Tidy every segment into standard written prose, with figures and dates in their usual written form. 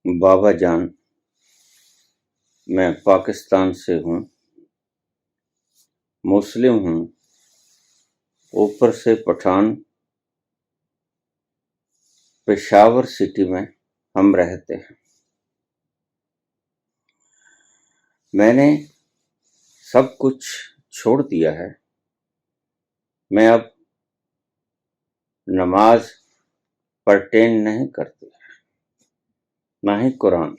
बाबा जान, मैं पाकिस्तान से हूँ, मुस्लिम हूँ, ऊपर से पठान। पेशावर सिटी में हम रहते हैं। मैंने सब कुछ छोड़ दिया है। मैं अब नमाज परटेन नहीं करती, ना ही कुरान,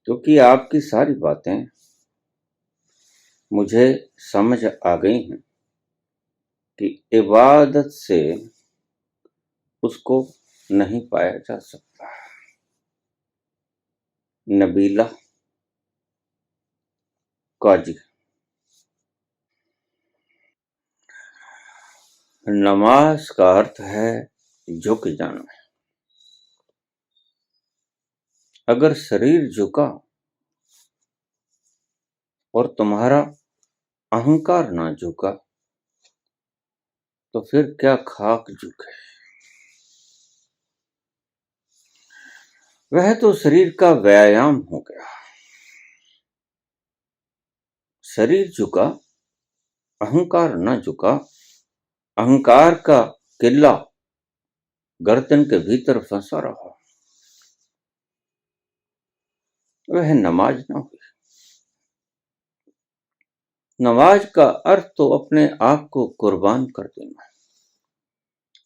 क्योंकि आपकी सारी बातें मुझे समझ आ गई हैं कि इबादत से उसको नहीं पाया जा सकता। नबीला काजी। नमाज का अर्थ है झुक जाना। अगर शरीर झुका और तुम्हारा अहंकार ना झुका तो फिर क्या खाक झुके। वह तो शरीर का व्यायाम हो गया। शरीर झुका, अहंकार न झुका, अहंकार का किला गर्दन के भीतर फंसा रहा, वह नमाज न हुई। नमाज का अर्थ तो अपने आप को कुर्बान कर देना,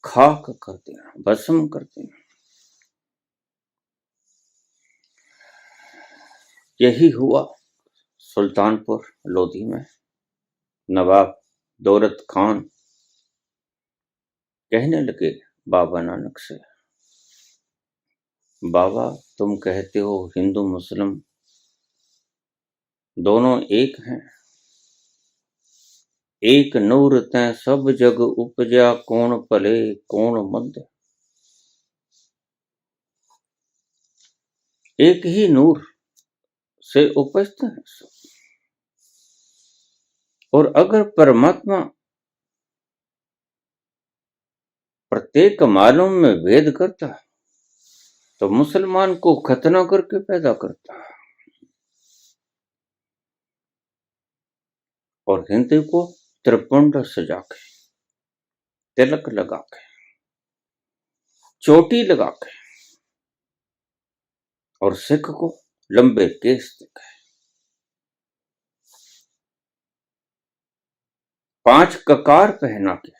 खाक कर देना, भस्म कर देना। यही हुआ सुल्तानपुर लोधी में। नवाब दौलत खान कहने लगे बाबा नानक से, बाबा तुम कहते हो हिंदू मुस्लिम दोनों एक हैं, एक नूर तैं सब जग उपजा, कौन भले कौन मंद। एक ही नूर से उपजते हैं सब। और अगर परमात्मा प्रत्येक मालूम में भेद करता तो मुसलमान को खतना करके पैदा करता और हिंदू को त्रिपुंड सजा के, तिलक लगा के, चोटी लगा के, और सिख को लंबे केस दिखाए, 5 ककार पहना के।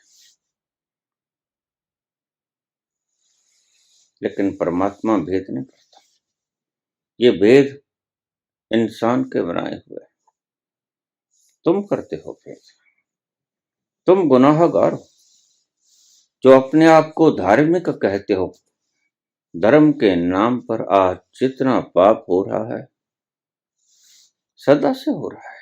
लेकिन परमात्मा भेद नहीं करता। ये भेद इंसान के बनाए हुए। तुम करते हो भेद। तुम गुनाहगार हो जो अपने आप को धार्मिक कहते हो। धर्म के नाम पर आज जितना पाप हो रहा है सदा से हो रहा है।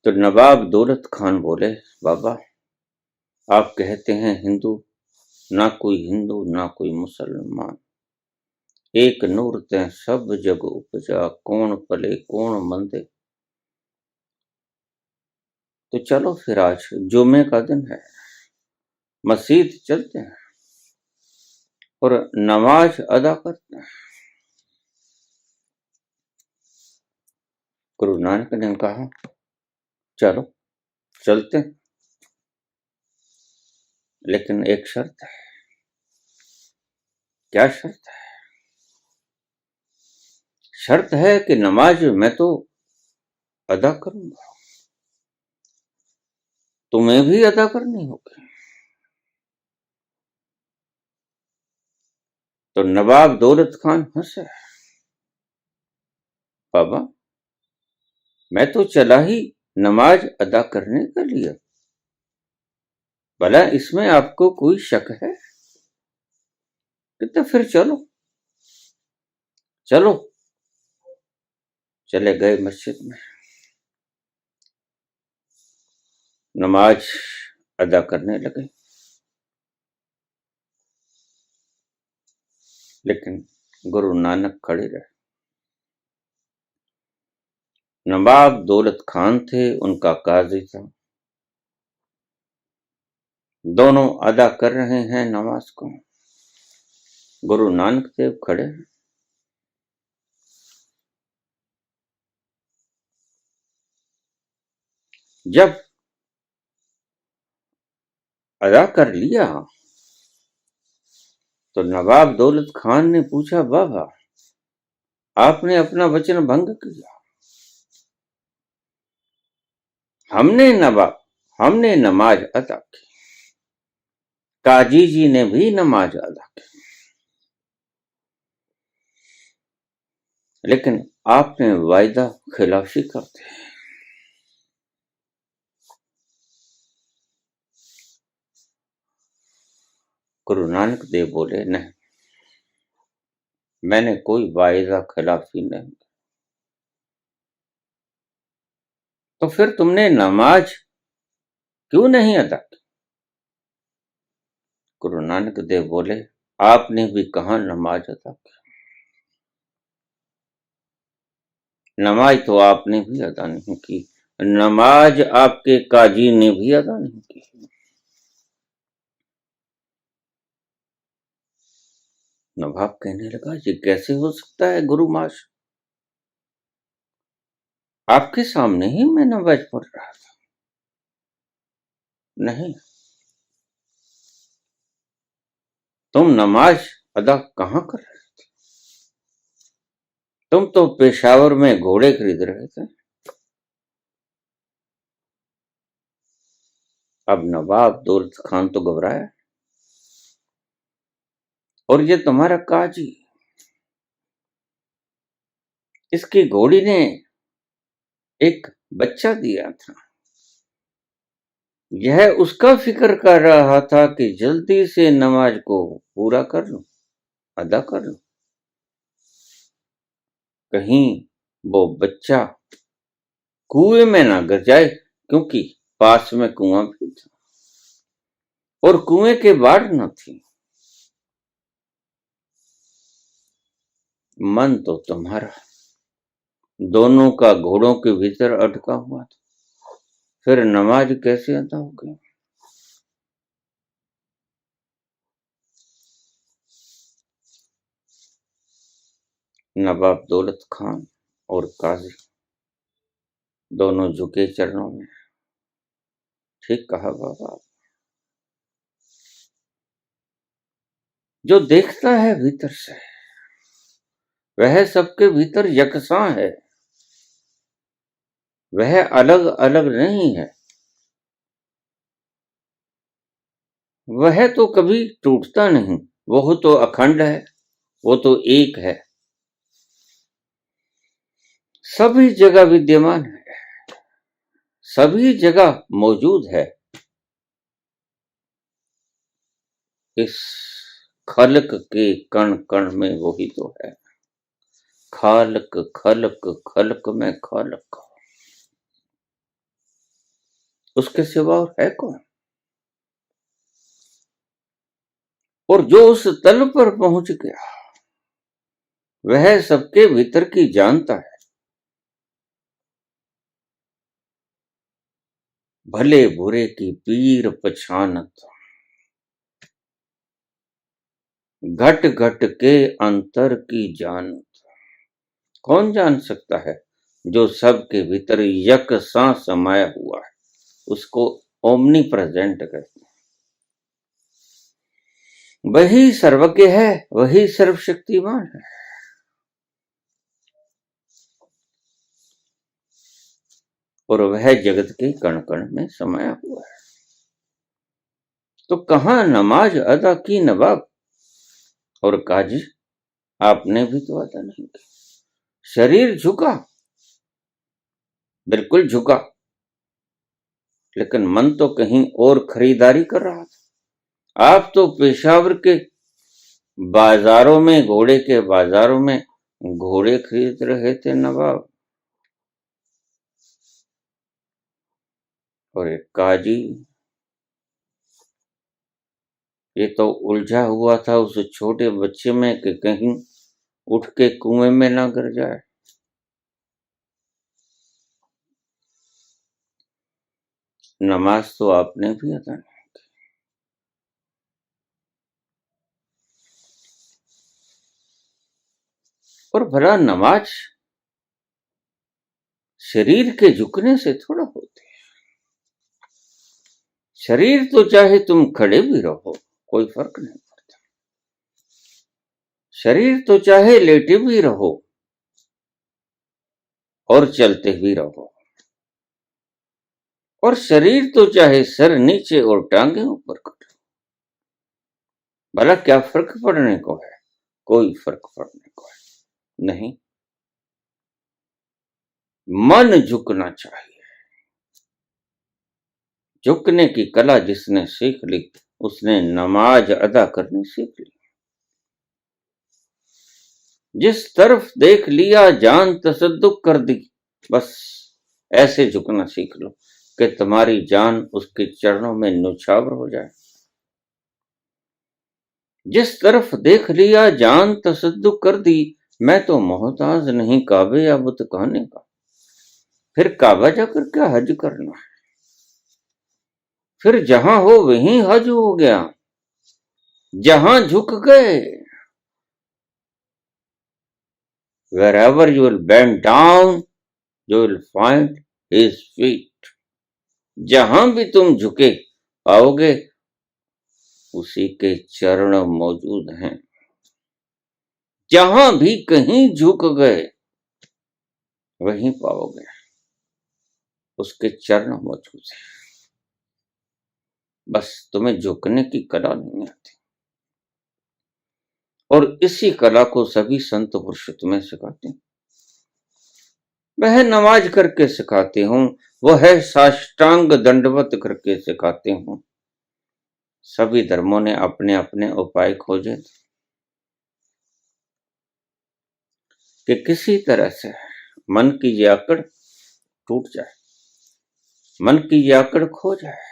तो नवाब दौलत खान बोले, बाबा आप कहते हैं हिंदू, ना कोई हिंदू ना कोई मुसलमान, एक नूर तैं सब जग उपजा, कौन पले कौन मंदे। तो चलो फिर आज जुमे का दिन है, मस्जिद चलते हैं और नमाज अदा करते हैं। गुरु नानक ने कहा चलो चलते हैं, लेकिन एक शर्त है। क्या शर्त है? शर्त है कि नमाज मैं तो अदा करूंगा, तुम्हें भी अदा करनी होगी। तो नवाब दौलत खान हंसे, बाबा मैं तो चला ही नमाज अदा करने के लिए, भला इसमें आपको कोई शक है? तो फिर चलो चलो। चले गए मस्जिद में, नमाज अदा करने लगे। लेकिन गुरु नानक खड़े रहे। नवाब दौलत खान थे, उनका काजी था। दोनों अदा कर रहे हैं नमाज को। गुरु नानक देव खड़े हैं। जब अदा कर लिया तो नवाब दौलत खान ने पूछा, बाबा आपने अपना वचन भंग किया। हमने नमाज अदा की, काजी जी ने भी नमाज अदा की, लेकिन आपने वायदा खिलाफी कर दी। गुरु नानक देव बोले, नहीं, मैंने कोई वायदा खिलाफी नहीं। तो फिर तुमने नमाज क्यों नहीं अदा की? गुरु नानक देव बोले, आपने भी कहा नमाज अदा की। नमाज तो आपने भी अदा नहीं की, नमाज आपके काजी ने भी अदा नहीं की। नवाब कहने लगा, ये कैसे हो सकता है गुरु माश? आपके सामने ही मैं नमाज पढ़ रहा था। नहीं, तुम नमाज अदा कहां कर रहे थे? तुम तो पेशावर में घोड़े खरीद रहे थे। अब नवाब दौलत खान तो घबराया, और ये तुम्हारा काजी, इसकी घोड़ी ने एक बच्चा दिया था। यह उसका फिक्र कर रहा था कि जल्दी से नमाज को पूरा कर लूं, अदा कर लूं, कहीं वो बच्चा कुएं में ना गिर जाए, क्योंकि पास में कुआं भी था और कुएं के बाढ़ न थी। मन तो तुम्हारा दोनों का घोड़ों के भीतर अटका हुआ था, फिर नमाज कैसे अदा हो गई? नवाब दौलत खान और काजी दोनों झुके चरणों में। ठीक कहा बाबा, जो देखता है भीतर से वह सबके भीतर यकसां है, वह अलग अलग नहीं है, वह तो कभी टूटता नहीं, वो तो अखंड है, वो तो एक है, सभी जगह विद्यमान है, सभी जगह मौजूद है। इस खलक के कण कण में वही तो है, खालक खलक खलक में खालक, उसके सिवा और है कौन? और जो उस तल पर पहुंच गया वह सबके भीतर की जानता है। भले बुरे की पीर पछानत, घट घट के अंतर की जानत। कौन जान सकता है? जो सबके भीतर यकसां समाया हुआ है, उसको ओमनी प्रेजेंट कहते हैं। वही सर्वज्ञ है, वही सर्वशक्तिमान है। और वह जगत के कण कण में समाया हुआ है। तो कहां नमाज अदा की नवाब और काजी? आपने भी तो अदा नहीं की। शरीर झुका, बिल्कुल झुका, लेकिन मन तो कहीं और खरीदारी कर रहा था। आप तो पेशावर के बाजारों में, घोड़े के बाजारों में घोड़े खरीद रहे थे नवाब, और एक काजी ये तो उलझा हुआ था उस छोटे बच्चे में कि कहीं उठ के कुएं में ना गिर जाए। नमाज तो आपने भी अदा नहीं की, और भला नमाज शरीर के झुकने से थोड़ा होती है। शरीर तो चाहे तुम खड़े भी रहो कोई फर्क नहीं पड़ता, शरीर तो चाहे लेटे भी रहो और चलते भी रहो, और शरीर तो चाहे सर नीचे और टांगे ऊपर करो, भला क्या फर्क पड़ने को है? कोई फर्क पड़ने को है नहीं। मन झुकना चाहिए। झुकने की कला जिसने सीख ली उसने नमाज अदा करनी सीख ली। जिस तरफ देख लिया जान तसद्दुक कर दी, बस ऐसे झुकना सीख लो कि तुम्हारी जान उसके चरणों में न्यौछावर हो जाए। जिस तरफ देख लिया जान तसद्दुक कर दी, मैं तो मोहताज नहीं काबे या बुत कहने का, फिर काबा जाकर क्या हज करना है? फिर जहां हो वहीं हज हो गया, जहां झुक गए। Wherever you will bend down, you will find his feet. जहां भी तुम झुके पाओगे उसी के चरण मौजूद हैं। जहां भी कहीं झुक गए वहीं पाओगे उसके चरण मौजूद हैं। बस तुम्हें झुकने की कला नहीं आती, और इसी कला को सभी संत पुरुष तुम्हें सिखाते हैं। वह नमाज करके सिखाते हूं, वह है साष्टांग दंडवत करके सिखाते हूं। सभी धर्मों ने अपने अपने उपाय खोजे कि किसी तरह से मन की ये आकड़ टूट जाए, मन की ये आकड़ खो जाए।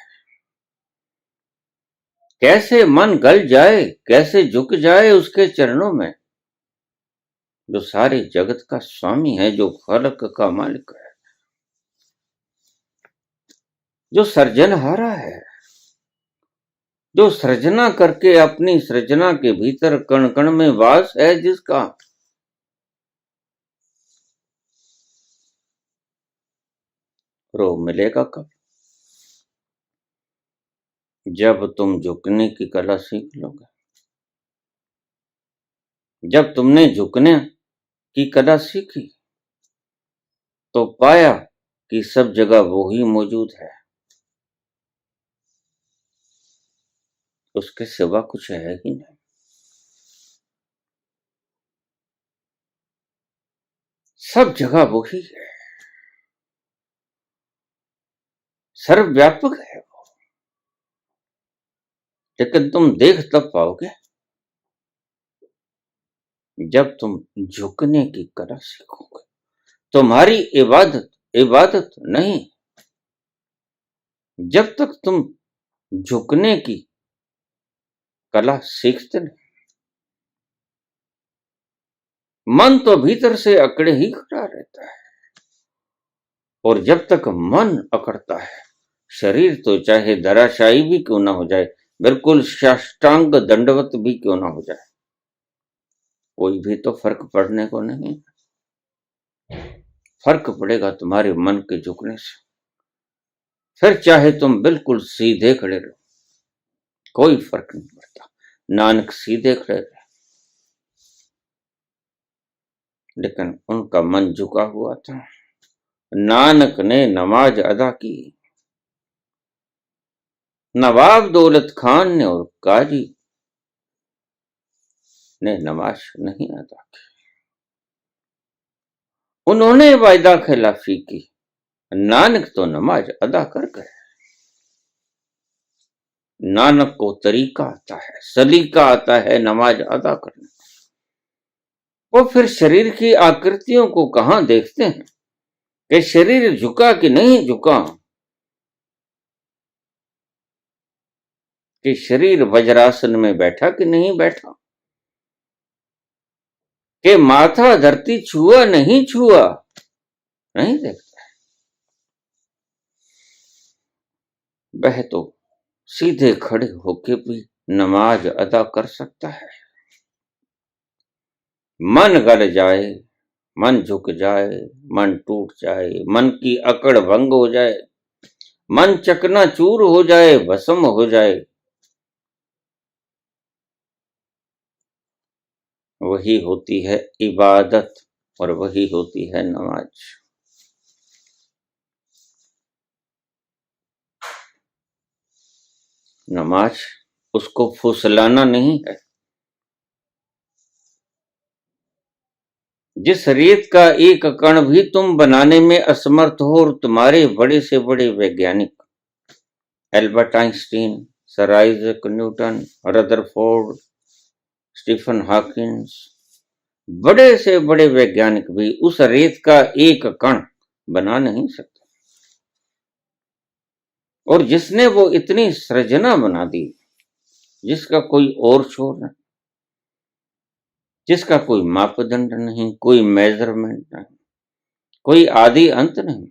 कैसे मन गल जाए, कैसे झुक जाए उसके चरणों में, जो सारे जगत का स्वामी है, जो खलक का मालिक है, जो सृजनहारा है, जो सृजना करके अपनी सृजना के भीतर कण कण में वास है, जिसका रो मिलेगा कब? जब तुम झुकने की कला सीख लोगे। जब तुमने झुकने की कला सीखी तो पाया कि सब जगह वो ही मौजूद है, उसके सिवा कुछ है ही नहीं। सब जगह वो ही है, सर्वव्यापक है वो। लेकिन तुम देख तब पाओगे जब तुम झुकने की कला सीखोगे। तुम्हारी इबादत इबादत नहीं जब तक तुम झुकने की कला सीखते नहीं। मन तो भीतर से अकड़े ही खड़ा रहता है, और जब तक मन अकड़ता है, शरीर तो चाहे धराशायी भी क्यों ना हो जाए, बिल्कुल साष्टांग दंडवत भी क्यों ना हो जाए, कोई भी तो फर्क पड़ने को नहीं। फर्क पड़ेगा तुम्हारे मन के झुकने से। फिर चाहे तुम बिल्कुल सीधे खड़े रहो, कोई फर्क नहीं पड़ता। नानक सीधे खड़े रहे, लेकिन उनका मन झुका हुआ था। नानक ने नमाज अदा की। नवाब दौलत खान ने और काजी ने नमाज नहीं अदा की। उन्होंने वायदा खिलाफी की, नानक तो नमाज अदा कर गए। नानक को तरीका आता है, सलीका आता है नमाज अदा करने। वो फिर शरीर की आकृतियों को कहां देखते हैं कि शरीर झुका कि नहीं झुका, कि शरीर वज्रासन में बैठा कि नहीं बैठा, कि माथा धरती छुआ नहीं छुआ, नहीं देखता है। वह तो सीधे खड़े होके भी नमाज अदा कर सकता है। मन गल जाए, मन झुक जाए, मन टूट जाए, मन की अकड़ भंग हो जाए, मन चकनाचूर हो जाए, भस्म हो जाए, वही होती है इबादत और वही होती है नमाज। नमाज उसको फुसलाना नहीं है। जिस रेत का एक कण भी तुम बनाने में असमर्थ हो, और तुम्हारे बड़े से बड़े वैज्ञानिक Albert Einstein, sir Isaac Newton, Rutherford, Stephen Hawkins, बड़े से बड़े वैज्ञानिक भी उस रेत का एक कण बना नहीं सकते। और जिसने वो इतनी सृजना बना दी, जिसका कोई और छोर नहीं, जिसका कोई मापदंड नहीं, कोई मेजरमेंट नहीं, कोई आदि अंत नहीं,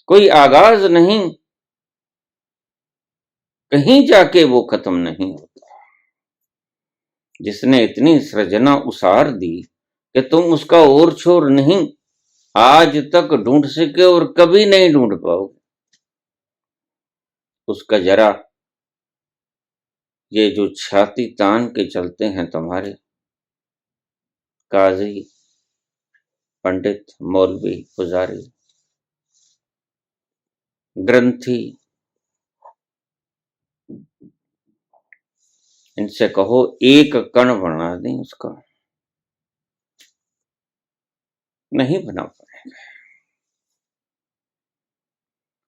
कोई आगाज नहीं, कहीं जाके वो खत्म नहीं होता, जिसने इतनी सृजना उसार दी कि तुम उसका और छोर नहीं आज तक ढूंढ सके और कभी नहीं ढूंढ पाओगे, उसका जरा ये जो छाती तान के चलते हैं तुम्हारे काजी, पंडित, मौलवी, पुजारी, ग्रंथी, इनसे कहो एक कण बना दें उसका, नहीं बना पाएंगे।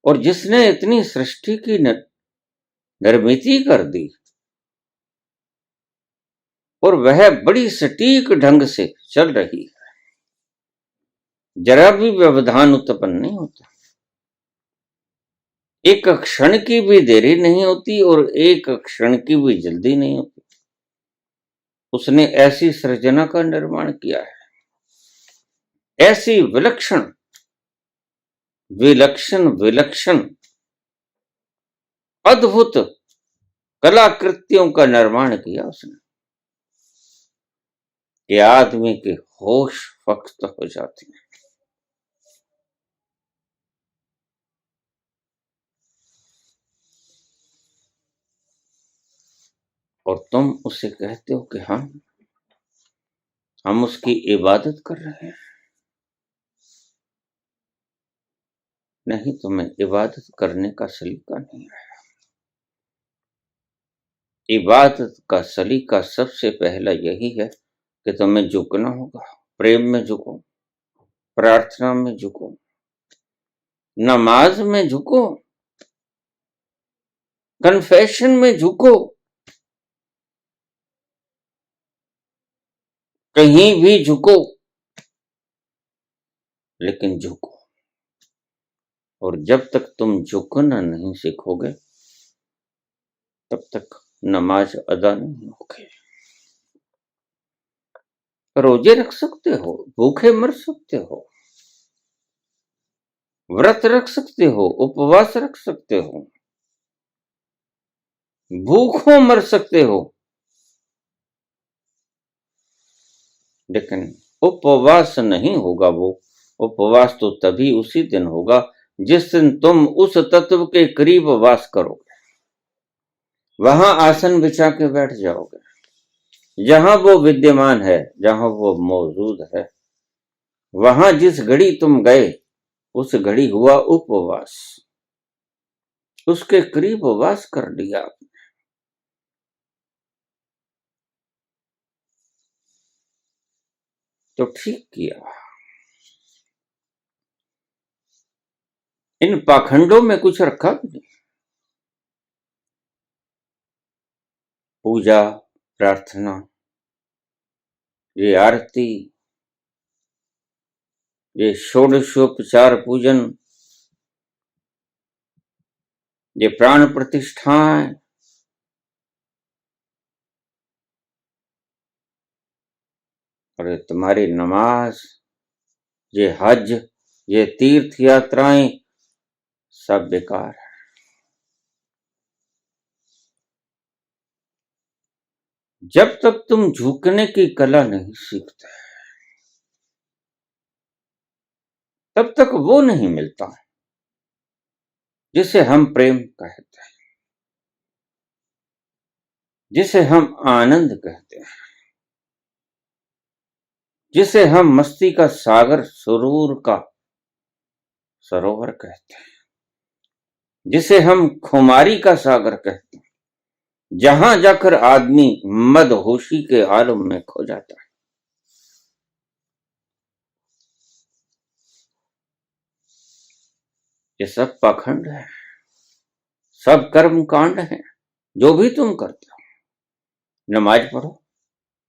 और जिसने इतनी सृष्टि की निर्मिति कर दी और वह बड़ी सटीक ढंग से चल रही है, जरा भी व्यवधान उत्पन्न नहीं होता, एक क्षण की भी देरी नहीं होती और एक क्षण की भी जल्दी नहीं होती। उसने ऐसी सृजना का निर्माण किया है, ऐसी विलक्षण विलक्षण विलक्षण अद्भुत कलाकृतियों का निर्माण किया उसने कि आदमी के होश फक्त हो जाते हैं। और तुम उसे कहते हो कि हम उसकी इबादत कर रहे हैं। नहीं, तुम्हें इबादत करने का सलीका नहीं आया। इबादत का सलीका सबसे पहला यही है कि तुम्हें झुकना होगा, प्रेम में झुको, प्रार्थना में झुको, नमाज में झुको, कन्फेशन में झुको, कहीं भी झुको, लेकिन झुको। और जब तक तुम झुकना नहीं सीखोगे तब तक नमाज अदा नहीं होगी। रोजे रख सकते हो, भूखे मर सकते हो, व्रत रख सकते हो, उपवास रख सकते हो, भूखों मर सकते हो, लेकिन उपवास नहीं होगा। वो उपवास तो तभी उसी दिन होगा जिस दिन तुम उस तत्व के करीब वास करोगे, वहां आसन बिछा के बैठ जाओगे, जहां वो विद्यमान है, जहां वो मौजूद है, वहां जिस घड़ी तुम गए उस घड़ी हुआ उपवास, उसके करीब वास कर लिया। तो ठीक किया। इन पाखंडों में कुछ रखा भी नहीं। पूजा, प्रार्थना, ये आरती, ये षोडशोपचार पूजन, ये प्राण प्रतिष्ठाएं, और ये तुम्हारी नमाज, ये हज, ये तीर्थ यात्राएं सब बेकार है। जब तक तुम झुकने की कला नहीं सीखते तब तक वो नहीं मिलता जिसे हम प्रेम कहते हैं, जिसे हम आनंद कहते हैं, जिसे हम मस्ती का सागर, सुरूर का सरोवर कहते हैं, जिसे हम खुमारी का सागर कहते हैं, जहां जाकर आदमी मदहोशी के आलम में खो जाता है। ये सब पाखंड है, सब कर्म कांड है। जो भी तुम करते हो, नमाज पढ़ो,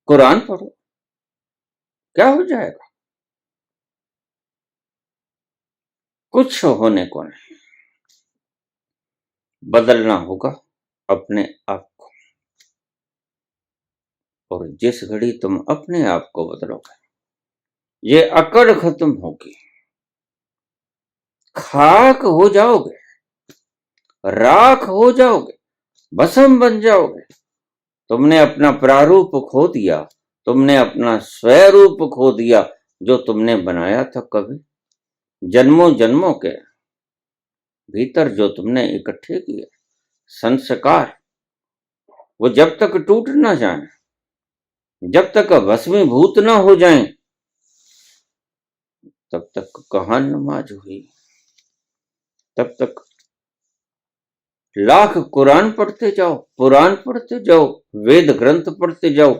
कुरान पढ़ो, क्या हो जाएगा? कुछ होने को नहीं। बदलना होगा अपने आप को, और जिस घड़ी तुम अपने आप को बदलोगे, ये अकड़ खत्म होगी, खाक हो जाओगे, राख हो जाओगे, भस्म बन जाओगे। तुमने अपना प्रारूप खो दिया, तुमने अपना स्वरूप खो दिया, जो तुमने बनाया था कभी जन्मों जन्मों के भीतर, जो तुमने इकट्ठे किए संस्कार, वो जब तक टूट ना जाए, जब तक भस्मीभूत ना हो जाएं, तब तक कहां नमाज हुई, तब तक लाख कुरान पढ़ते जाओ, पुराण पढ़ते जाओ, वेद ग्रंथ पढ़ते जाओ,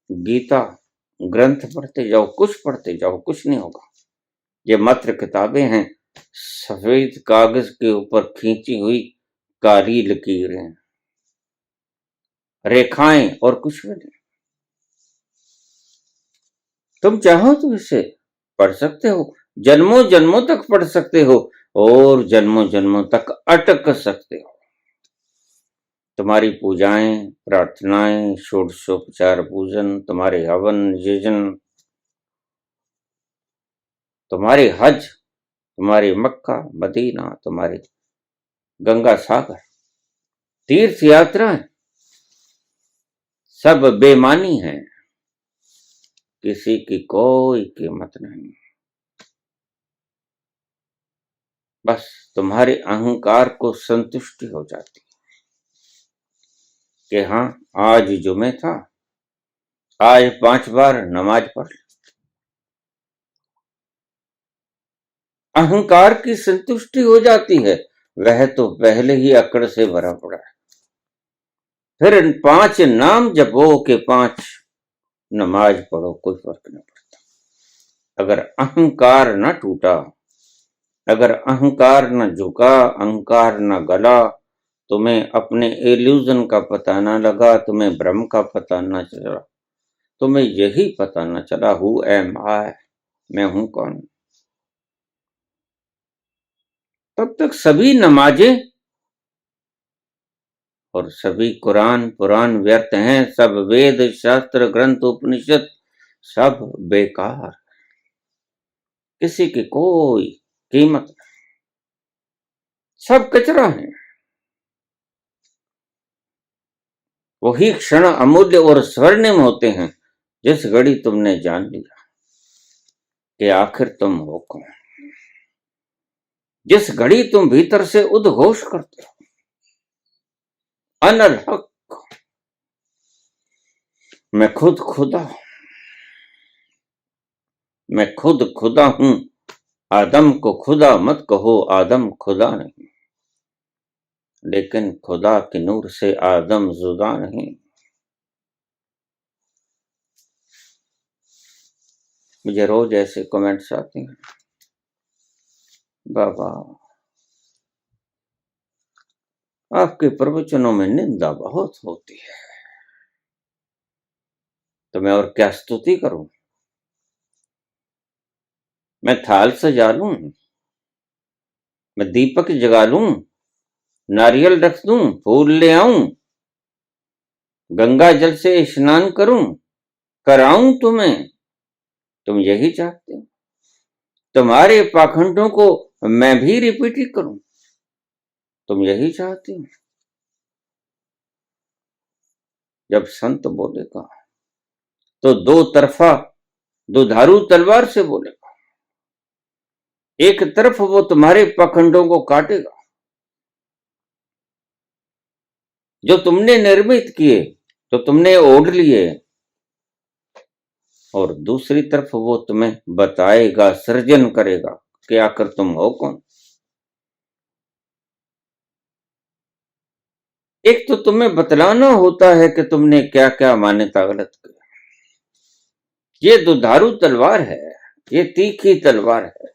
गीता ग्रंथ पढ़ते जाओ, कुछ पढ़ते जाओ, कुछ नहीं होगा। ये मात्र किताबें हैं, सफेद कागज के ऊपर खींची हुई काली लकीरें, रेखाएं, और कुछ भी नहीं। तुम चाहो तो इसे पढ़ सकते हो, जन्मों जन्मों तक पढ़ सकते हो, और जन्मों जन्मों तक अटक सकते हो। तुम्हारी पूजाएं, प्रार्थनाएं, षोडशोपचार पूजन, तुम्हारे हवन यजन, तुम्हारे हज, तुम्हारे मक्का मदीना, तुम्हारे गंगा सागर, तीर्थ यात्राएं, सब बेमानी है, किसी की कोई कीमत नहीं। बस तुम्हारे अहंकार को संतुष्टि हो जाती कि हाँ, आज जुमे था, आज 5 बार नमाज पढ़ ली। अहंकार की संतुष्टि हो जाती है, वह तो पहले ही अकड़ से भरा पड़ा है। फिर 5 नाम जपो के 5 नमाज पढ़ो, कोई फर्क नहीं पड़ता। अगर अहंकार न टूटा, अगर अहंकार न झुका, अहंकार न गला, तुम्हें अपने इल्यूजन का पता न लगा, तुम्हें भ्रम का पता न चला, तुम्हें यही पता न चला हु एम आई, मैं हूं कौन, तब तक सभी नमाजें और सभी कुरान पुराण व्यर्थ हैं। सब वेद शास्त्र ग्रंथ उपनिषद सब बेकार, किसी की कोई कीमत नहीं, सब कचरा है। वही क्षण अमूल्य और स्वर्णिम होते हैं जिस घड़ी तुमने जान लिया कि आखिर तुम हो कौन, जिस घड़ी तुम भीतर से उद्घोष करते हो, अनल हक, मैं खुद खुदा, मैं खुद खुदा हूं, आदम को खुदा मत कहो, आदम खुदा नहीं, लेकिन खुदा के नूर से आदम जुदा नहीं। मुझे रोज ऐसे कमेंट्स आते हैं, बाबा आपके प्रवचनों में निंदा बहुत होती है, तो मैं और क्या स्तुति करूं? मैं थाल सजा लूं, मैं दीपक जगा लूं, नारियल रख दूं, फूल ले आऊं, गंगा जल से स्नान करूं, कराऊं तुम्हें? तुम यही चाहते हो? तुम्हारे पाखंडों को मैं भी रिपीट करूं? तुम यही चाहते हो? जब संत बोलेगा तो दो तरफा दुधारू तलवार से बोलेगा। एक तरफ वो तुम्हारे पाखंडों को काटेगा जो तुमने निर्मित किए, जो तुमने ओढ़ लिए, और दूसरी तरफ वो तुम्हें बताएगा, सृजन करेगा कि आखिर तुम हो कौन। एक तो तुम्हें बतलाना होता है कि तुमने क्या क्या मान्यता गलत की। ये दुधारू तलवार है, ये तीखी तलवार है,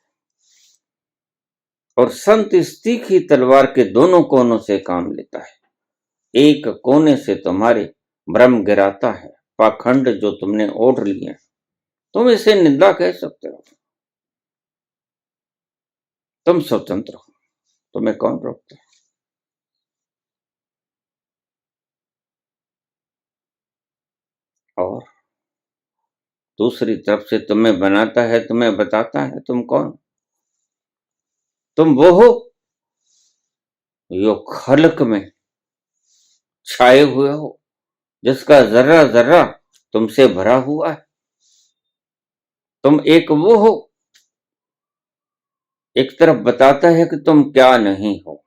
और संत इस तीखी तलवार के दोनों कोनों से काम लेता है। एक कोने से तुम्हारे भ्रम गिराता है, पाखंड जो तुमने ओढ़ लिए, तुम इसे निंदा कह सकते हो। तुम स्वतंत्र हो, तुम्हें कौन रोकता है। और दूसरी तरफ से तुम्हें बनाता है, तुम्हें बताता है तुम कौन। तुम वो हो जो खलक में छाए हुए हो, जिसका जर्रा जर्रा तुमसे भरा हुआ है। तुम एक वो हो, एक तरफ बताता है कि तुम क्या नहीं हो,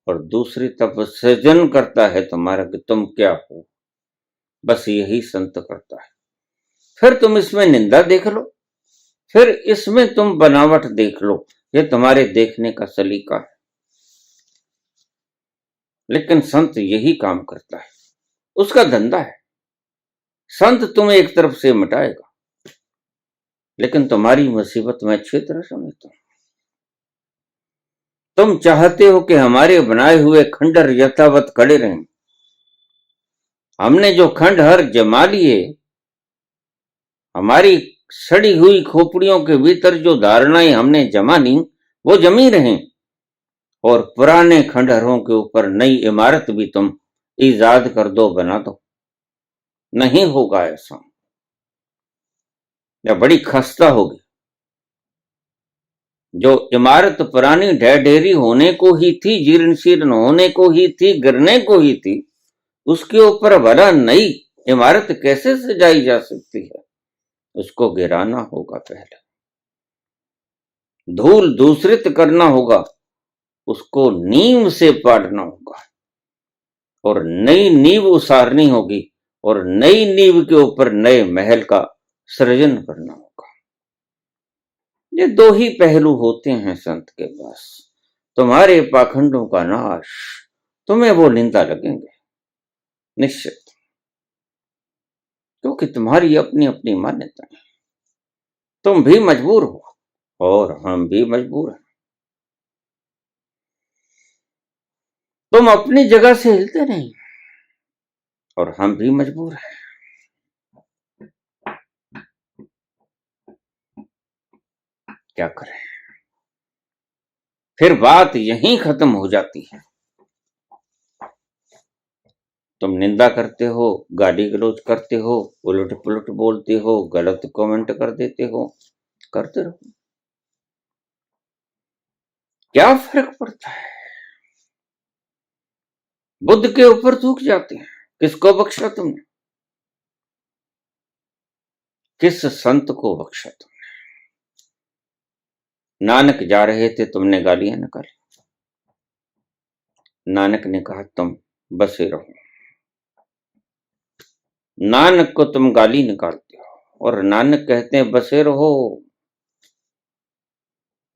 और दूसरी तरफ सृजन करता है तुम्हारा कि तुम क्या हो। बस यही संत करता है। फिर तुम इसमें निंदा देख लो, फिर इसमें तुम बनावट देख लो, ये तुम्हारे देखने का सलीका है। लेकिन संत यही काम करता है, उसका धंधा है। संत तुम्हें एक तरफ से मिटाएगा, लेकिन तुम्हारी मुसीबत में अच्छी तरह समझता हूं। तुम चाहते हो कि हमारे बनाए हुए खंडहर यथावत खड़े रहें। हमने जो खंडहर जमा लिए, हमारी सड़ी हुई खोपड़ियों के भीतर जो धारणाएं हमने जमा ली, वो जमी रहें, और पुराने खंडहरों के ऊपर नई इमारत भी तुम ईजाद कर दो, बना दो। नहीं होगा ऐसा, या बड़ी खस्ता होगी। जो इमारत पुरानी ढहढेरी होने को ही थी, जीर्ण शीर्ण होने को ही थी, गिरने को ही थी, उसके ऊपर भला नई इमारत कैसे सजाई जा सकती है। उसको गिराना होगा, पहले धूल दूसरित करना होगा, उसको नींव से पाड़ना होगा, और नई नींव उसारनी होगी, और नई नींव के ऊपर नए महल का सृजन करना होगा। ये दो ही पहलू होते हैं संत के पास। तुम्हारे पाखंडों का नाश, तुम्हें वो निंदा लगेंगे निश्चित, क्योंकि तुम्हारी अपनी अपनी मान्यता है। तुम भी मजबूर हो और हम भी मजबूर हैं। तुम अपनी जगह से हिलते नहीं, और हम भी मजबूर हैं। क्या करें, फिर बात यहीं खत्म हो जाती है। तुम निंदा करते हो, गाली गलौज करते हो, उलट पुलट बोलते हो, गलत कमेंट कर देते हो, करते रहो, क्या फर्क पड़ता है। बुद्ध के ऊपर थूक जाते हैं, किसको बख्शा तुमने, किस संत को बख्शा तुमने। नानक जा रहे थे, तुमने गालियां निकाली। नानक ने कहा तुम बसे रहो। नानक को तुम गाली निकालते हो, और नानक कहते हैं बसे रहो,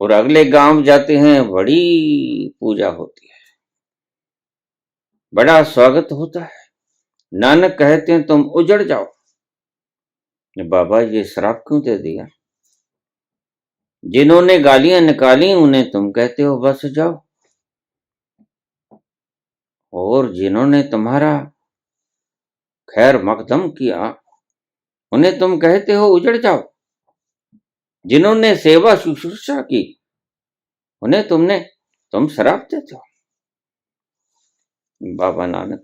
और अगले गांव जाते हैं, बड़ी पूजा होती है, बड़ा स्वागत होता है। नानक कहते हैं तुम उजड़ जाओ। बाबा ये श्राप क्यों दे दिया। जिन्होंने गालियां निकाली उन्हें तुम कहते हो बस जाओ, और जिन्होंने तुम्हारा खैर मकदम किया उन्हें तुम कहते हो उजड़ जाओ। जिन्होंने सेवा शुश्रूषा की उन्हें तुम श्राप देते हो। बाबा नानक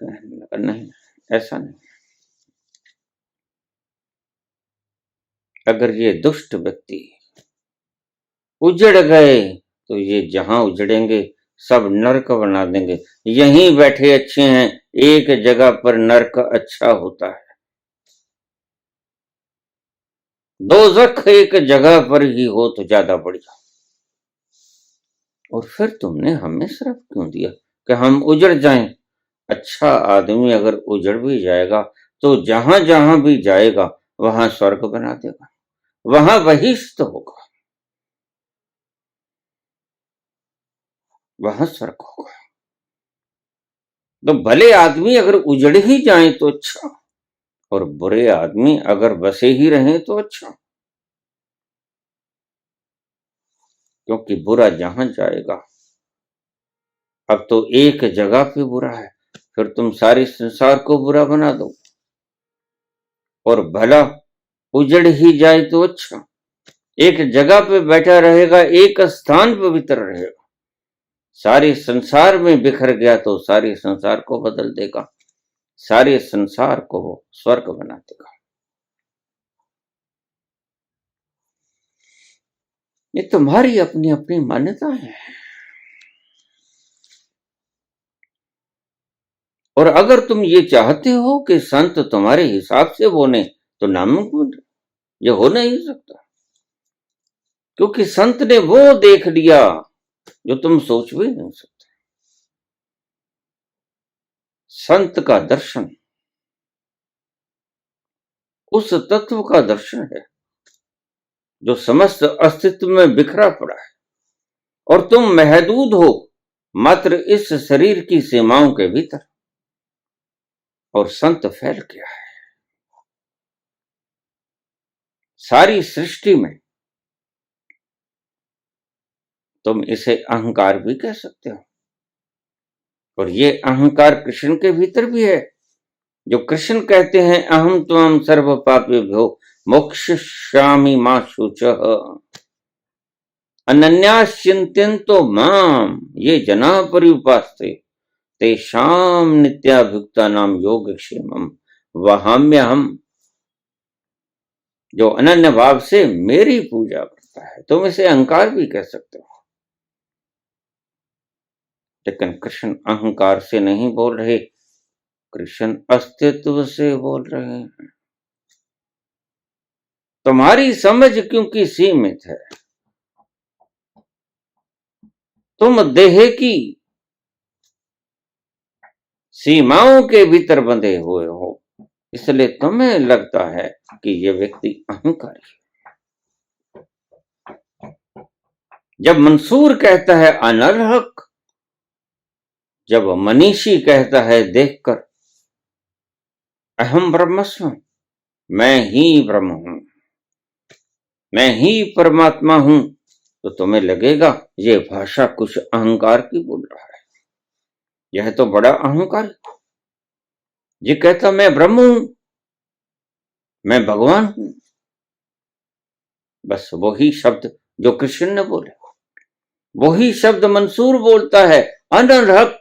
नहीं, ऐसा नहीं। अगर ये दुष्ट व्यक्ति उजड़ गए तो ये जहां उजड़ेंगे सब नरक बना देंगे। यहीं बैठे अच्छे हैं, एक जगह पर नरक अच्छा होता है, दोज़ख एक जगह पर ही हो तो ज्यादा बढ़िया। और फिर तुमने हमें श्राप क्यों दिया कि हम उजड़ जाएं? अच्छा आदमी अगर उजड़ भी जाएगा तो जहां जहां भी जाएगा वहां स्वर्ग बना देगा, वहां बहिष्ठ होगा, वहां स्वर्ग होगा। तो भले आदमी अगर उजड़ ही जाए तो अच्छा, और बुरे आदमी अगर बसे ही रहें तो अच्छा, क्योंकि बुरा जहां जाएगा, अब तो एक जगह पे बुरा है, फिर तुम सारे संसार को बुरा बना दो। और भला उजड़ ही जाए तो अच्छा, एक जगह पे बैठा रहेगा, एक स्थान पवित्र रहेगा, सारे संसार में बिखर गया तो सारे संसार को बदल देगा, सारे संसार को स्वर्ग बना देगा। ये तुम्हारी अपनी अपनी मान्यता है। और अगर तुम ये चाहते हो कि संत तुम्हारे हिसाब से बोले तो नामुमकिन, ये हो नहीं सकता, क्योंकि संत ने वो देख लिया जो तुम सोच भी नहीं सकते। संत का दर्शन उस तत्व का दर्शन है जो समस्त अस्तित्व में बिखरा पड़ा है, और तुम महदूद हो मात्र इस शरीर की सीमाओं के भीतर, और संत फैल गया है सारी सृष्टि में। तुम इसे अहंकार भी कह सकते हो, और ये अहंकार कृष्ण के भीतर भी है, जो कृष्ण कहते हैं अहम त्वं सर्व पापेभ्यो मोक्षयिष्यामि मा शुचः अनन्याश्चिन्तयन्तो माम ये जना पर्युपास्ते तेषां नित्याभियुक्तानां योगक्षेमम् वहाम्यहम्। जो अनन्य भाव से मेरी पूजा करता है, तुम इसे अहंकार भी कह सकते हो, लेकिन कृष्ण अहंकार से नहीं बोल रहे, कृष्ण अस्तित्व से बोल रहे हैं। तुम्हारी समझ क्योंकि सीमित है, तुम देह की सीमाओं के भीतर बंधे हुए हो, इसलिए तुम्हें लगता है कि यह व्यक्ति अहंकारी है। जब मंसूर कहता है अनर्हक, जब मनीषी कहता है देखकर अहम ब्रह्मस्म, मैं ही ब्रह्म हूं, मैं ही परमात्मा हूं, तो तुम्हें लगेगा ये भाषा कुछ अहंकार की बोल रहा है, यह तो बड़ा अहंकार। ये कहता मैं ब्रह्म हूं, मैं भगवान हूं, बस वही शब्द जो कृष्ण ने बोले, वही शब्द मंसूर बोलता है अनर्हक,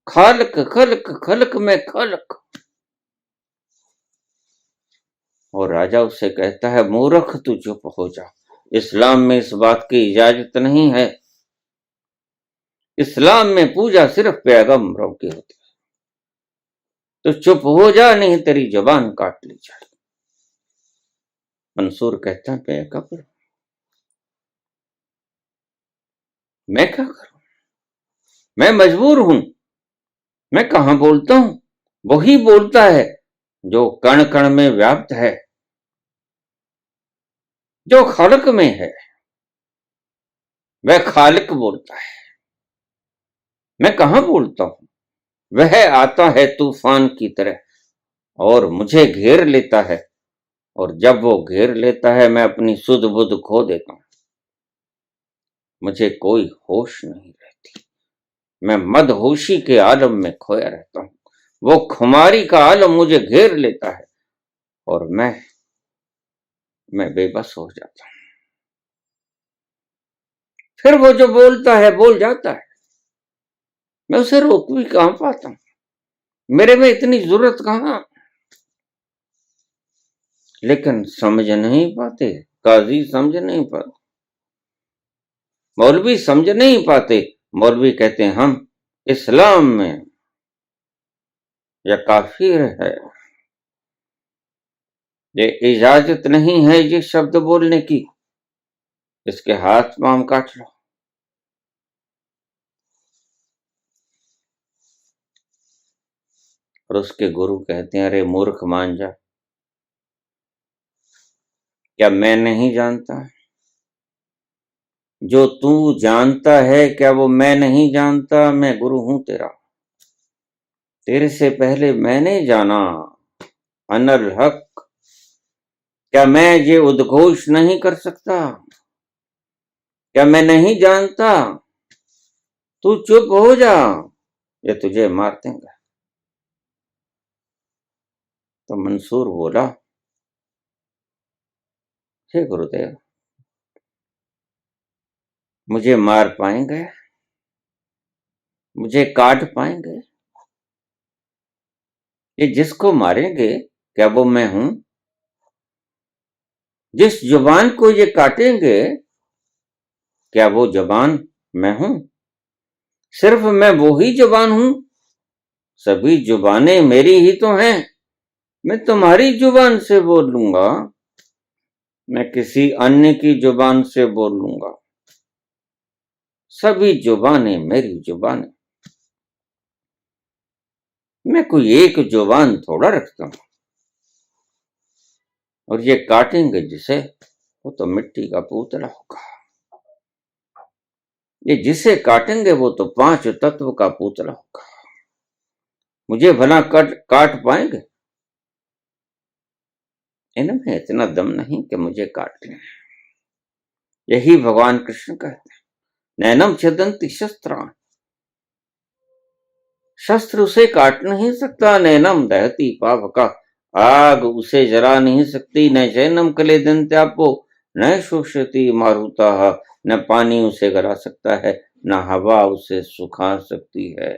खालक खलक खलक में खलक। और राजा उससे कहता है मूर्ख तू चुप हो जा, इस्लाम में इस बात की इजाजत नहीं है, इस्लाम में पूजा सिर्फ पैगंबरों की होती है, तो चुप हो जा नहीं तेरी जुबान काट ली जाए। मंसूर कहता है मैं क्या करूं, मैं क्या करूं, मैं मजबूर हूं, मैं कहां बोलता हूं, वही बोलता है जो कण कण में व्याप्त है, जो खालक में है, वह खालिक बोलता है। मैं कहां बोलता हूं, वह आता है तूफान की तरह और मुझे घेर लेता है, और जब वो घेर लेता है मैं अपनी सुध बुध खो देता हूं, मुझे कोई होश नहीं रहती, मैं मदहोशी के आलम में खोया रहता हूं, वो खुमारी का आलम मुझे घेर लेता है और मैं बेबस हो जाता हूं। फिर वो जो बोलता है बोल जाता है, मैं उसे रोक भी कहां पाता हूं, मेरे में इतनी जरूरत कहां। लेकिन समझ नहीं पाते, काजी समझ नहीं पाते, मौलवी समझ नहीं पाते। मौलवी कहते हैं हम इस्लाम में या काफिर है। ये इजाजत नहीं है ये शब्द बोलने की, इसके हाथ पांव काट लो। और उसके गुरु कहते हैं, अरे मूर्ख मान जा, क्या मैं नहीं जानता? जो तू जानता है क्या वो मैं नहीं जानता? मैं गुरु हूं तेरा, तेरे से पहले मैंने जाना अनल हक। क्या मैं ये उद्घोष नहीं कर सकता? क्या मैं नहीं जानता? तू चुप हो जा, ये तुझे मार देंगे। तो मंसूर बोला, हे गुरुदेव, मुझे मार पाएंगे? मुझे काट पाएंगे? ये जिसको मारेंगे क्या वो मैं हूं? जिस जुबान को ये काटेंगे क्या वो जुबान मैं हूं? सिर्फ मैं वो ही जुबान हूं? सभी जुबानें मेरी ही तो हैं। मैं तुम्हारी जुबान से बोलूंगा, मैं किसी अन्य की जुबान से बोलूंगा। सभी जुबानें मेरी जुबानें। मैं कोई एक जुबान थोड़ा रखता हूं। और ये काटेंगे जिसे, वो तो मिट्टी का पुतला होगा। ये जिसे काटेंगे वो तो 5 तत्व का पुतला होगा। मुझे भला काट पाएंगे? इनमें इतना दम नहीं कि मुझे काट लें। यही भगवान कृष्ण कहते हैं, नैनम छदंति शस्त्रान। शस्त्र उसे काट नहीं सकता। नैनम दहती पावका, आग उसे जला नहीं सकती। न जैनम कले दंत्यापो न शोषती मारुता, न पानी उसे गला सकता है, न हवा उसे सुखा सकती है।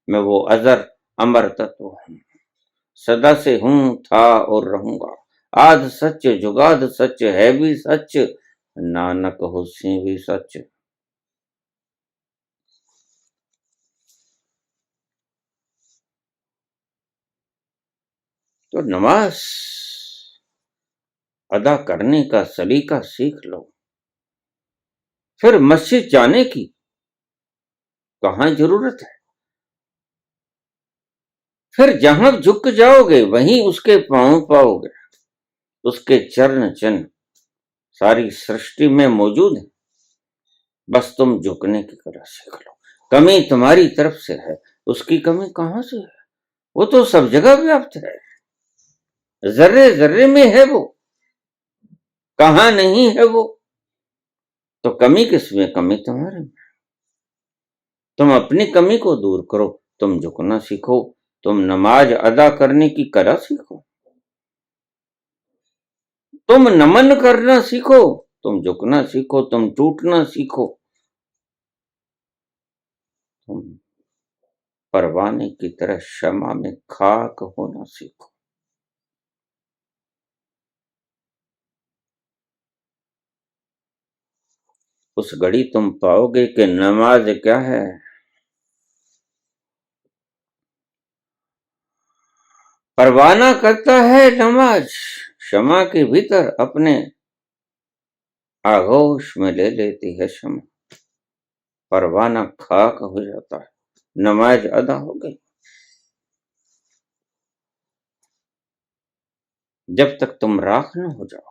मैं वो अजर अमर तत्व हूं, सदा से हूं, था और रहूंगा। आद सच जुगाद सच है भी सच, नानक होसी भी सच। तो नमाज अदा करने का सलीका सीख लो। फिर मस्जिद जाने की कहां जरूरत है? फिर जहां झुक जाओगे वहीं उसके पांव पाओगे। उसके चरण चिन्ह सारी सृष्टि में मौजूद है। बस तुम झुकने की कला सीख लो। कमी तुम्हारी तरफ से है, उसकी कमी कहां से है? वो तो सब जगह व्याप्त है, जर्रे जर्रे में है वो, कहां नहीं है वो? तो कमी किसमें? कमी तुम्हारे में। तुम अपनी कमी को दूर करो, तुम झुकना सीखो, तुम नमाज अदा करने की कला सीखो, तुम नमन करना सीखो, तुम झुकना सीखो, तुम टूटना सीखो, तुम परवाने की तरह क्षमा में खाक होना सीखो। उस घड़ी तुम पाओगे कि नमाज क्या है। परवाना करता है नमाज, क्षमा के भीतर अपने आगोश में ले लेती है क्षमा। परवाना खाक हो जाता है, नमाज अदा हो गई। जब तक तुम राख न हो जाओगे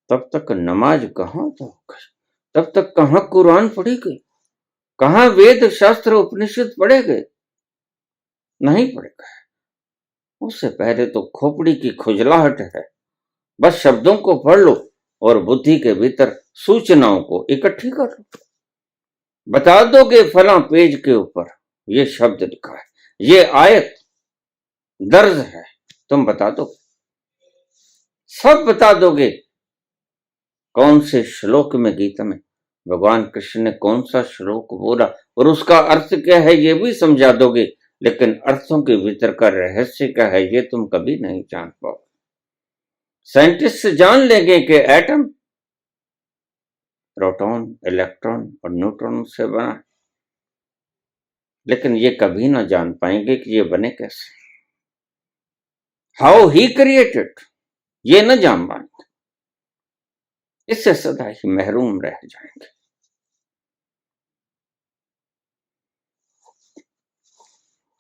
तब तक नमाज कहां होगी? तब तक कहां कुरान पढ़ी गई? कहां वेद शास्त्र उपनिषद पढ़े गए? नहीं पढ़े गए। उससे पहले तो खोपड़ी की खुजलाहट है। बस शब्दों को पढ़ लो और बुद्धि के भीतर सूचनाओं को इकट्ठी कर लो। बता दोगे फला पेज के ऊपर ये शब्द लिखा है, ये आयत दर्ज है, तुम बता दो, सब बता दोगे। कौन से श्लोक में गीता में भगवान कृष्ण ने कौन सा श्लोक बोला और उसका अर्थ क्या है ये भी समझा दोगे। लेकिन अर्थों के भीतर का रहस्य क्या है ये तुम कभी नहीं जान पाओगे। साइंटिस्ट जान लेंगे कि एटम प्रोटॉन, इलेक्ट्रॉन और न्यूट्रॉन से बना, लेकिन ये कभी ना जान पाएंगे कि ये बने कैसे, हाउ ही क्रिएटेड, ये न जान पाएंगे, इससे सदा ही महरूम रह जाएंगे।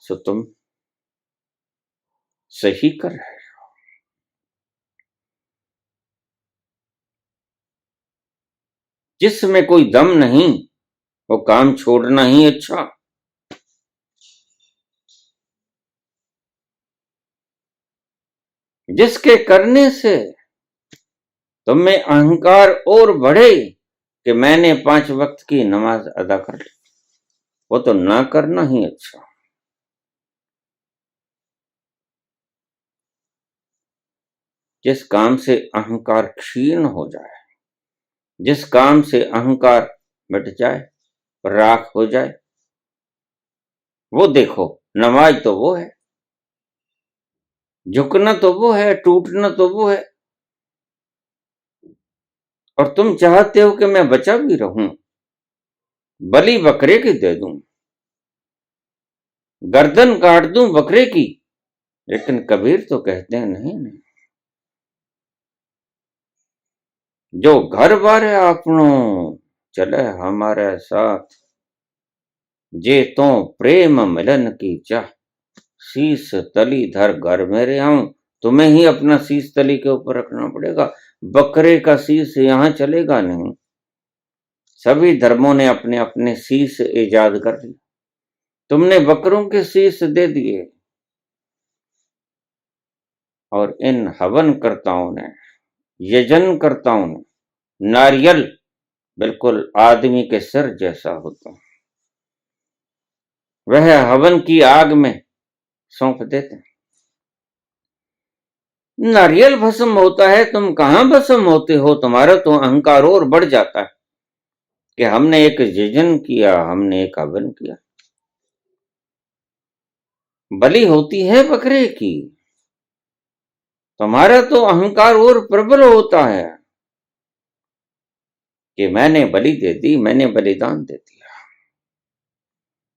सो तुम सही कर रहे हो। जिसमें कोई दम नहीं वो काम छोड़ना ही अच्छा। जिसके करने से तुम में अहंकार और बढ़े कि मैंने 5 वक्त की नमाज अदा कर ली, वो तो ना करना ही अच्छा। जिस काम से अहंकार क्षीण हो जाए, जिस काम से अहंकार मिट जाए, राख हो जाए, वो देखो नमाज तो वो है, झुकना तो वो है, टूटना तो वो है। और तुम चाहते हो कि मैं बचा भी रहूं, बलि बकरे की दे दूं, गर्दन काट दूं बकरे की, लेकिन कबीर तो कहते हैं नहीं नहीं, जो घर बार है आपनो चले हमारे साथ, जे तो प्रेम मिलन की चाह, शीस तली धर घर मेरे आऊं। तुम्हें ही अपना शीस तली के ऊपर रखना पड़ेगा, बकरे का शीस यहां चलेगा नहीं। सभी धर्मों ने अपने अपने शीस ईजाद कर लिए, तुमने बकरों के शीस दे दिए। और इन हवन कर्ताओं ने, यजन कर्ताओं ने, नारियल बिल्कुल आदमी के सिर जैसा होता, वह हवन की आग में सौंप देते। नारियल भस्म होता है, तुम कहां भस्म होते हो। तुम्हारा तो अहंकार और बढ़ जाता है कि हमने एक यजन किया, हमने एक हवन किया। बलि होती है बकरे की, तुम्हारा तो अहंकार और प्रबल होता है कि मैंने बलि दे दी, मैंने बलिदान दे दिया,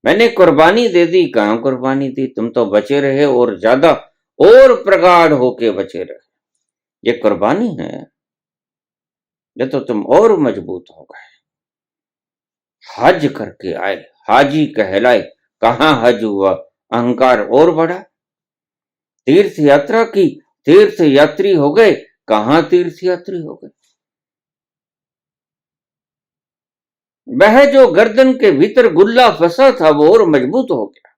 मैंने कुर्बानी दे दी। कहां कुर्बानी दी, तुम तो बचे रहे और ज्यादा और प्रगाढ़ होके बचे रहे। ये कुर्बानी है, ये तो तुम और मजबूत हो गए। हज करके आए, हाजी कहलाए, कहां हज हुआ, अहंकार और बढ़ा। तीर्थ यात्रा की, तीर्थ यात्री हो गए, कहां तीर्थ यात्री हो गए। वह जो गर्दन के भीतर गुल्ला फंसा था वो और मजबूत हो गया।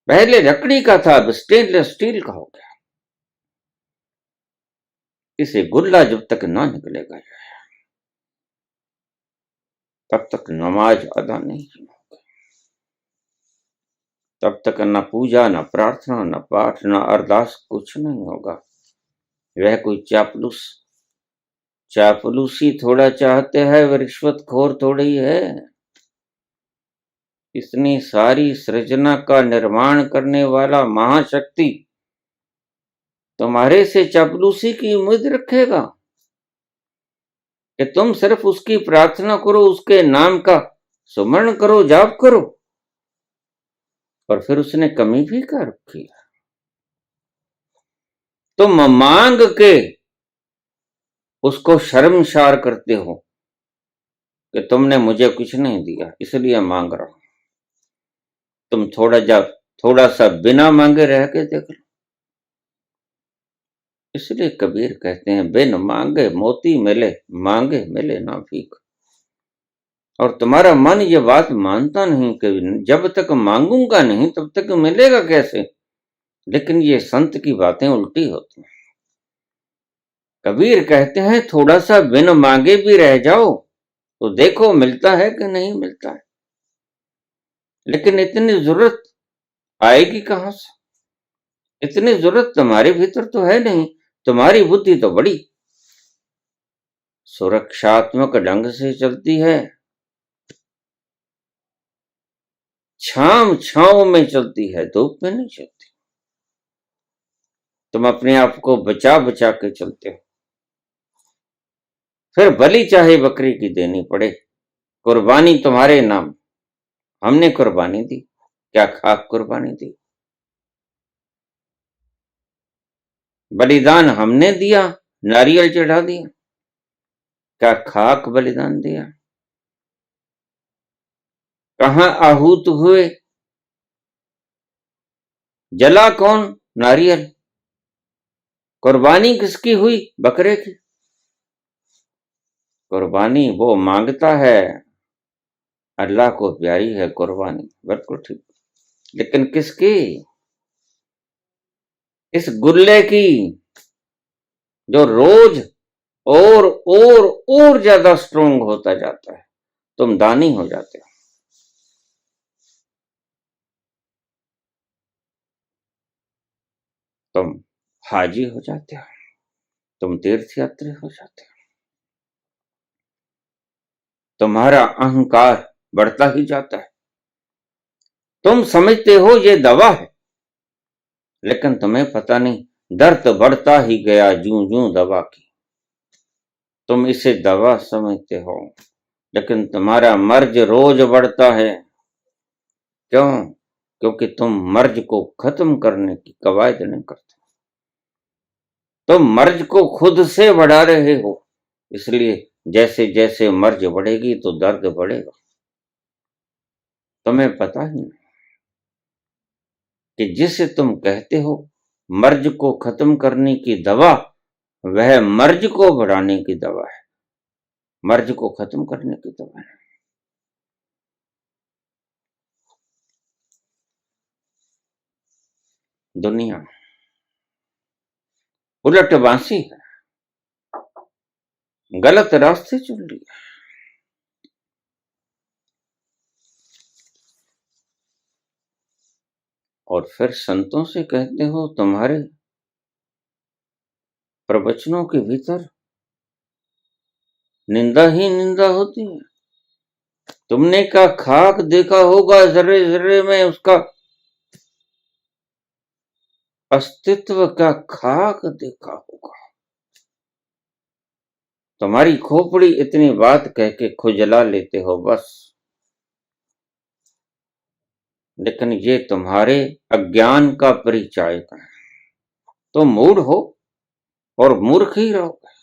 पहले लकड़ी का था, अब स्टेनलेस स्टील का हो गया। इसे गुल्ला जब तक ना निकलेगा तब तक नमाज अदा नहीं होगी, तब तक न पूजा, न प्रार्थना, न पाठ, न अरदास, कुछ नहीं होगा। वह कोई चापलूसी थोड़ा चाहते हैं, वह रिश्वतखोर थोड़ी है। इतनी सारी सृजना का निर्माण करने वाला महाशक्ति तुम्हारे से चापलूसी की उम्मीद रखेगा कि तुम सिर्फ उसकी प्रार्थना करो, उसके नाम का सुमरण करो, जाप करो। और फिर उसने कमी भी क्या रखी है। तुम मांग के उसको शर्मसार करते हो कि तुमने मुझे कुछ नहीं दिया इसलिए मांग रहा हूं। तुम थोड़ा सा बिना मांगे रह के देख लो। इसलिए कबीर कहते हैं बिन मांगे मोती मिले, मांगे मिले ना भीख। और तुम्हारा मन ये बात मानता नहीं कि जब तक मांगूंगा नहीं तब तक मिलेगा कैसे। लेकिन ये संत की बातें उल्टी होती हैं। कबीर कहते हैं थोड़ा सा बिन मांगे भी रह जाओ तो देखो मिलता है कि नहीं मिलता है। लेकिन इतनी जरूरत आएगी कहां से, इतनी जरूरत तुम्हारे भीतर तो है नहीं। तुम्हारी बुद्धि तो बड़ी सुरक्षात्मक ढंग से चलती है, छांव में चलती है, धूप में नहीं चलती। तुम अपने आप को बचा बचा के चलते हो। फिर बलि चाहे बकरी की देनी पड़े, कुर्बानी तुम्हारे नाम, हमने कुर्बानी दी। क्या खाक कुर्बानी दी? बलिदान हमने दिया, नारियल चढ़ा दिया, क्या खाक बलिदान दिया? कहां आहूत हुए? जला कौन? नारियल। कुर्बानी किसकी हुई? बकरे की। कुर्बानी वो मांगता है, अल्लाह को प्यारी है कुर्बानी, बिल्कुल ठीक, लेकिन किसकी? इस गुल्ले की, जो रोज और ज्यादा स्ट्रोंग होता जाता है। तुम दानी हो जाते हो, तुम हाजी हो जाते हो, तुम तीर्थ यात्री हो जाते हो, तुम्हारा अहंकार बढ़ता ही जाता है। तुम समझते हो ये दवा है, लेकिन तुम्हें पता नहीं दर्द बढ़ता ही गया जूं जूं दवा की। तुम इसे दवा समझते हो, लेकिन तुम्हारा मर्ज रोज बढ़ता है। क्यों? क्योंकि तुम मर्ज को खत्म करने की कवायद नहीं करते। तुम मर्ज को खुद से बढ़ा रहे हो, इसलिए जैसे जैसे मर्ज बढ़ेगी तो दर्द बढ़ेगा। तुम्हें पता ही नहीं कि जिसे तुम कहते हो मर्ज को खत्म करने की दवा, वह मर्ज को बढ़ाने की दवा है, मर्ज को खत्म करने की दवा है। दुनिया उलट बांसी है, गलत रास्ते चल रही है। और फिर संतों से कहते हो तुम्हारे प्रवचनों के भीतर निंदा ही निंदा होती है। तुमने क्या खाक देखा होगा जर्रे जर्रे में उसका अस्तित्व, का खाक देखा होगा। तुम्हारी खोपड़ी इतनी बात कह के खुजला लेते हो बस, लेकिन ये तुम्हारे अज्ञान का परिचायक है। तुम मूढ़ हो और मूर्ख ही रहोगे।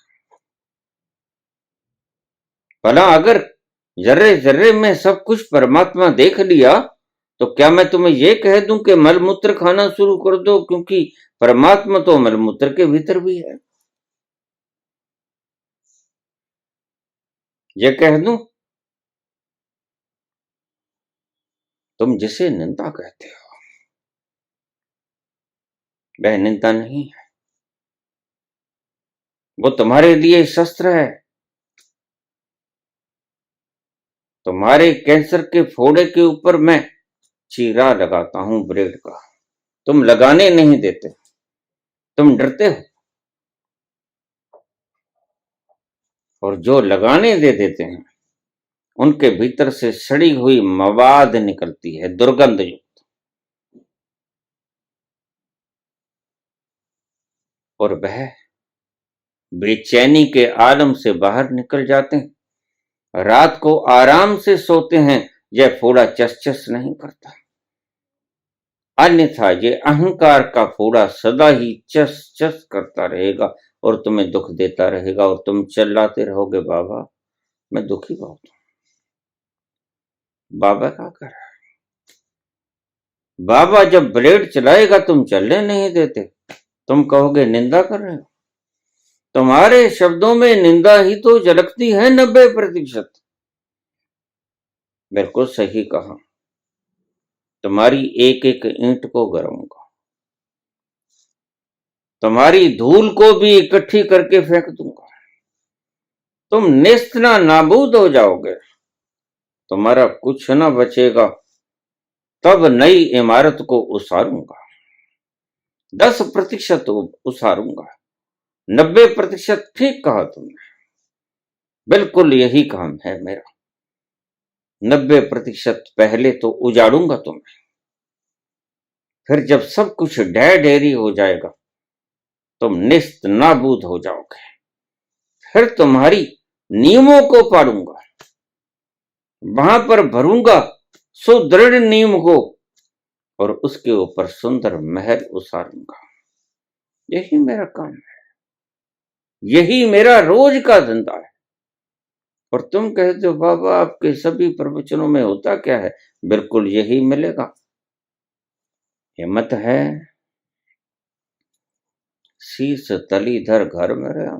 भला अगर जर्रे जर्रे में सब कुछ परमात्मा देख लिया, तो क्या मैं तुम्हें यह कह दूं कि मलमूत्र खाना शुरू कर दो, क्योंकि परमात्मा तो मलमूत्र के भीतर भी है। यह कह दूं? तुम जिसे निंदा कहते हो वह निंदा नहीं है, वो तुम्हारे लिए शस्त्र है। तुम्हारे कैंसर के फोड़े के ऊपर मैं चीरा लगाता हूं ब्रेड का, तुम लगाने नहीं देते, तुम डरते हो। और जो लगाने दे देते हैं उनके भीतर से सड़ी हुई मवाद निकलती है, दुर्गंध युक्त, और वह बेचैनी के आलम से बाहर निकल जाते हैं। रात को आराम से सोते हैं, यह फोड़ा चस चस नहीं करता। अन्यथा ये अहंकार का फोड़ा सदा ही चस चस करता रहेगा और तुम्हें दुख देता रहेगा, और तुम चिल्लाते रहोगे बाबा मैं दुखी बहुत हूं। बाबा क्या कर रहा है? बाबा जब ब्लेड चलाएगा तुम चलने नहीं देते, तुम कहोगे निंदा कर रहे हो। तुम्हारे शब्दों में निंदा ही तो झलकती है 90%। बिल्कुल सही कहा, तुम्हारी एक एक ईंट को गिराऊंगा, तुम्हारी धूल को भी इकट्ठी करके फेंक दूंगा, तुम निस्तना नाबूद हो जाओगे, तुम्हारा कुछ न बचेगा। तब नई इमारत को उसारूंगा, 10% उसारूंगा, 90% ठीक कहा तुमने, बिल्कुल यही काम है मेरा। 90% पहले तो उजाड़ूंगा तुम्हें, फिर जब सब कुछ ढह ढेरी हो जाएगा तुम निस्त नाबूद हो जाओगे। फिर तुम्हारी नियमों को पाड़ूंगा, वहां पर भरूंगा सुदृढ़ नीम को, और उसके ऊपर सुंदर महल उसारूंगा। यही मेरा काम है, यही मेरा रोज का धंधा है। और तुम कहते हो बाबा आपके सभी प्रवचनों में होता क्या है? बिल्कुल यही मिलेगा। हिम्मत है, शीश तलीधर घर में रहा।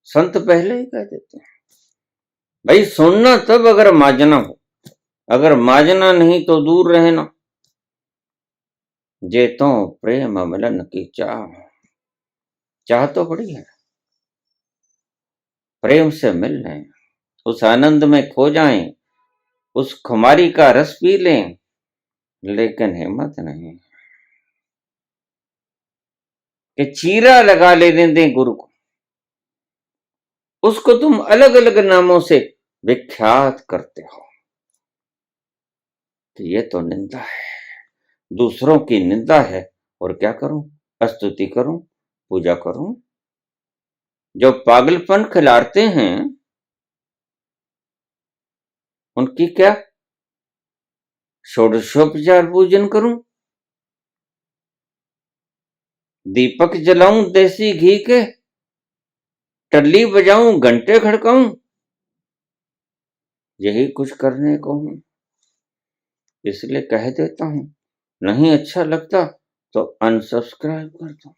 संत पहले ही कह देते हैं भाई सुनना तब अगर माजना हो, अगर माजना नहीं तो दूर रहना। जेतो प्रेम मिलन की चाह, चाह तो बड़ी है, प्रेम से मिल लें, उस आनंद में खो जाएं, उस खुमारी का रस पी लें, लेकिन हिम्मत नहीं कि चीरा लगा लेने दें गुरु को। उसको तुम अलग अलग नामों से विख्यात करते हो कि ये तो निंदा है, दूसरों की निंदा है। और क्या करूं? स्तुति करूं, पूजा करूं? जो पागलपन खिलाते हैं उनकी क्या षोडशोपचार पूजन करूं? दीपक जलाऊं देसी घी के, टल्ली बजाऊं, घंटे खड़काऊं? यही कुछ करने को हूं, इसलिए कह देता हूं। नहीं अच्छा लगता तो अनसब्सक्राइब कर दो,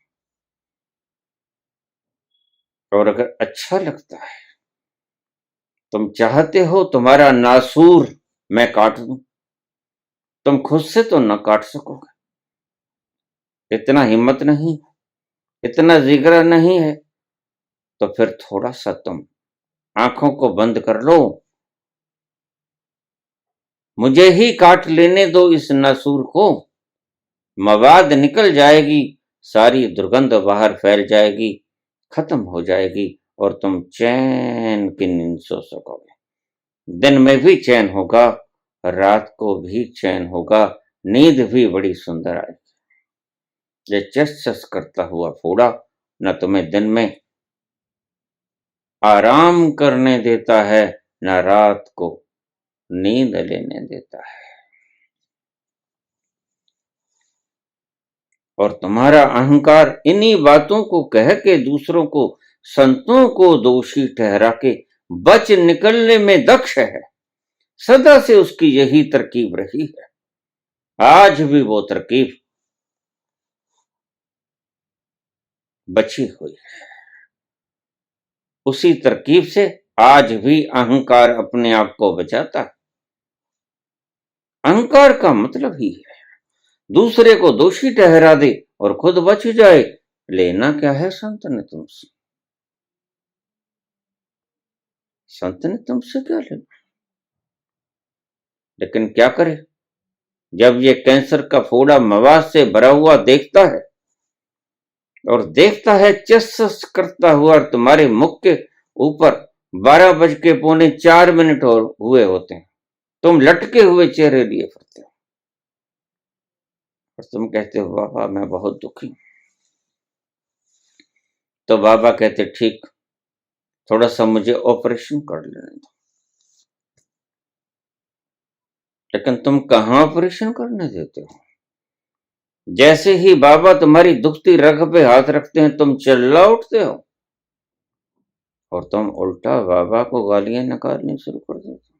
और अगर अच्छा लगता है, तुम चाहते हो तुम्हारा नासूर मैं काट दूं, तुम खुद से तो न काट सकोगे। इतना हिम्मत नहीं, इतना जिगरा नहीं है, तो फिर थोड़ा सा तुम आंखों को बंद कर लो, मुझे ही काट लेने दो इस नासूर को। मवाद निकल जाएगी, सारी दुर्गंध बाहर फैल जाएगी, खत्म हो जाएगी, और तुम चैन की नींद सो सकोगे। दिन में भी चैन होगा, रात को भी चैन होगा, नींद भी बड़ी सुंदर आएगी। ये चस चस करता हुआ फोड़ा न तुम्हें दिन में आराम करने देता है, न रात को नींद लेने देता है। और तुम्हारा अहंकार इन्हीं बातों को कह के दूसरों को, संतों को दोषी ठहरा के बच निकलने में दक्ष है। सदा से उसकी यही तरकीब रही है, आज भी वो तरकीब बची हुई है। उसी तरकीब से आज भी अहंकार अपने आप को बचाता है। अहंकार का मतलब ही है दूसरे को दोषी ठहरा दे और खुद बच जाए। लेना क्या है संत ने तुमसे? संत ने तुमसे क्या लेना? लेकिन क्या करे, जब ये कैंसर का फोड़ा मवाद से भरा हुआ देखता है, और देखता है चस करता हुआ तुम्हारे मुख के ऊपर 12:04 और हुए होते हैं, तुम लटके हुए चेहरे लिए फिरते हो, और तुम कहते हो बाबा मैं बहुत दुखी हूं। तो बाबा कहते ठीक, थोड़ा सा मुझे ऑपरेशन कर लेने दो। लेकिन तुम कहां ऑपरेशन करने देते हो? जैसे ही बाबा तुम्हारी दुखती रग पे हाथ रखते हैं, तुम चिल्ला उठते हो, और तुम उल्टा बाबा को गालियां निकालनी शुरू कर देते हो।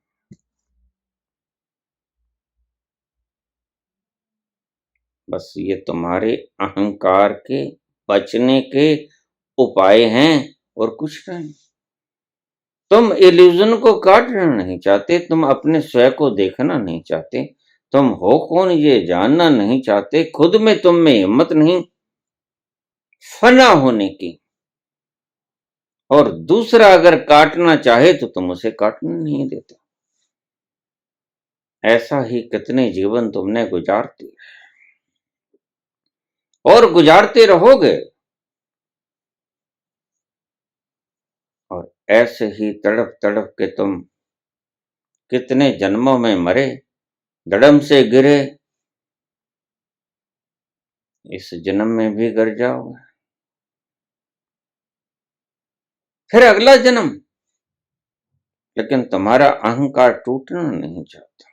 बस ये तुम्हारे अहंकार के बचने के उपाय हैं, और कुछ नहीं। तुम इल्यूजन को काटना नहीं चाहते, तुम अपने स्वयं को देखना नहीं चाहते, तुम हो कौन ये जानना नहीं चाहते, खुद में तुम में हिम्मत नहीं फना होने की। और दूसरा अगर काटना चाहे तो तुम उसे काटने नहीं देते। ऐसा ही कितने जीवन तुमने गुजार दिए और गुजारते रहोगे। और ऐसे ही तड़प तड़प के तुम कितने जन्मों में मरे, धड़म से गिरे, इस जन्म में भी गिर जाओगे, फिर अगला जन्म। लेकिन तुम्हारा अहंकार टूटना नहीं चाहता,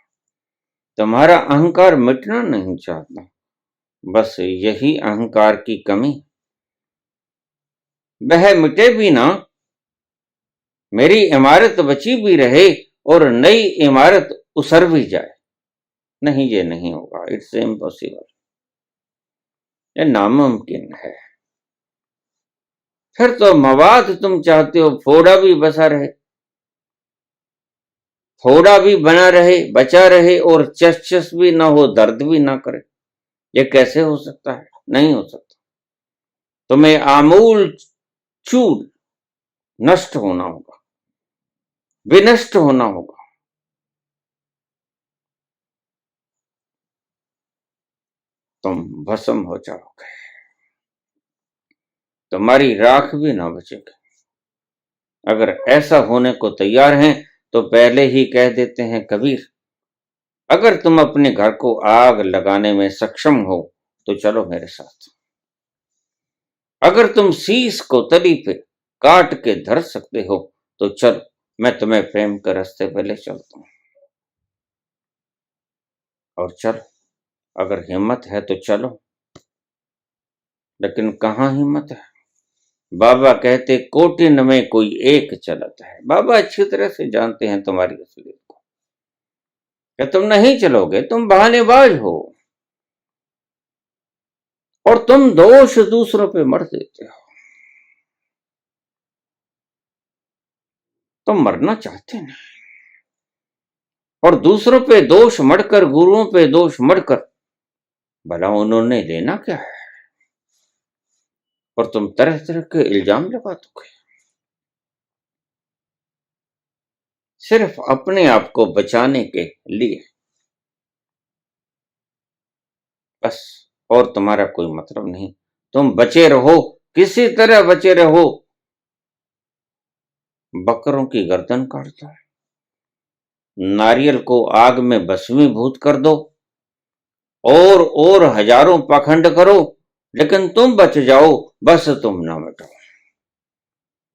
तुम्हारा अहंकार मिटना नहीं चाहता, बस यही अहंकार की कमी। वह मिटे भी ना, मेरी इमारत बची भी रहे और नई इमारत उसर भी जाए, नहीं ये नहीं होगा। इट्स इम्पॉसिबल, ये नामुमकिन है। फिर तो मवाद तुम चाहते हो, फोड़ा भी बसा रहे, फोड़ा भी बना रहे, बचा रहे, और चस चस भी ना हो, दर्द भी ना करे। ये कैसे हो सकता है? नहीं हो सकता। तुम्हें आमूल चूर नष्ट होना होगा, विनष्ट होना होगा। तुम भस्म हो जाओगे, तुम्हारी राख भी ना बचेगी। अगर ऐसा होने को तैयार हैं तो पहले ही कह देते हैं कबीर, अगर तुम अपने घर को आग लगाने में सक्षम हो तो चलो मेरे साथ। अगर तुम शीश को तली पे काट के धर सकते हो तो चलो, मैं तुम्हें प्रेम के रास्ते पे ले चलता हूं। और चलो, अगर हिम्मत है तो चलो। लेकिन कहां हिम्मत है? बाबा कहते कोटिन में कोई एक चलत है। बाबा अच्छी तरह से जानते हैं तुम्हारी असलियत को, कि तुम नहीं चलोगे, तुम बहानेबाज हो और तुम दोष दूसरों पे मर देते हो। तुम मरना चाहते नहीं, और दूसरों पे दोष मढ़कर, गुरुओं पे दोष मढ़कर, भला उन्होंने लेना क्या है? और तुम तरह तरह के इल्जाम लगा दोगे, सिर्फ अपने आप को बचाने के लिए, बस। और तुम्हारा कोई मतलब नहीं। तुम बचे रहो, किसी तरह बचे रहो। बकरों की गर्दन काटता है, नारियल को आग में भस्मीभूत कर दो, और हजारों पाखंड करो, लेकिन तुम बच जाओ, बस तुम ना मिटो।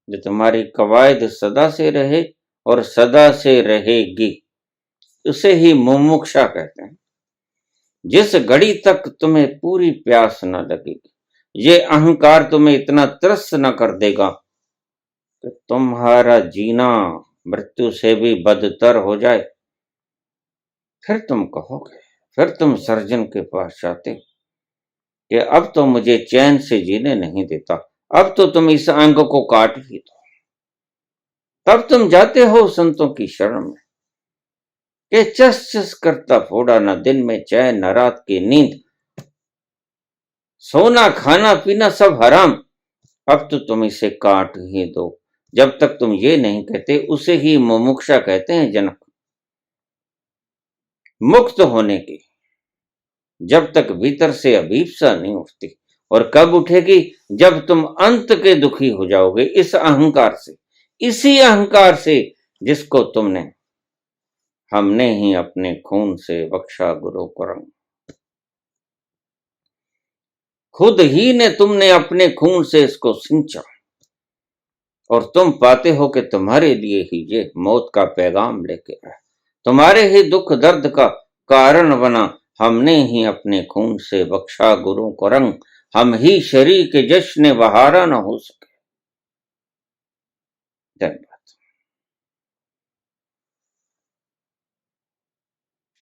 जो तुम्हारी कवायद सदा से रहे और सदा से रहेगी, उसे ही मुमुक्षा कहते हैं। जिस घड़ी तक तुम्हें पूरी प्यास न लगेगी, ये अहंकार तुम्हें इतना त्रस्त न कर देगा कि तुम्हारा जीना मृत्यु से भी बदतर हो जाए, फिर तुम कहोगे, फिर तुम सर्जन के पास जाते कि अब तो मुझे चैन से जीने नहीं देता, अब तो तुम इस अंग को काट ही दो। तब तुम जाते हो संतों की शरण में कि चस चस करता फोड़ा, न दिन में चैन न रात की नींद, सोना खाना पीना सब हराम, अब तो तुम इसे काट ही दो। जब तक तुम ये नहीं कहते, उसे ही मुमुक्षा कहते हैं जनक। मुक्त होने की जब तक भीतर से अभीप्सा नहीं उठती, और कब उठेगी? जब तुम अंत के दुखी हो जाओगे इस अहंकार से, इसी अहंकार से जिसको हमने ही अपने खून से बख्शा गुरु को रंग। खुद ही ने तुमने अपने खून से इसको सिंचा, और तुम पाते हो कि तुम्हारे लिए ही ये मौत का पैगाम लेके आया, तुम्हारे ही दुख दर्द का कारण बना। हमने ही अपने खून से बख्शा गुरु को रंग, हम ही शरीर के जश्न बहारा न हो सके। धन्यवाद।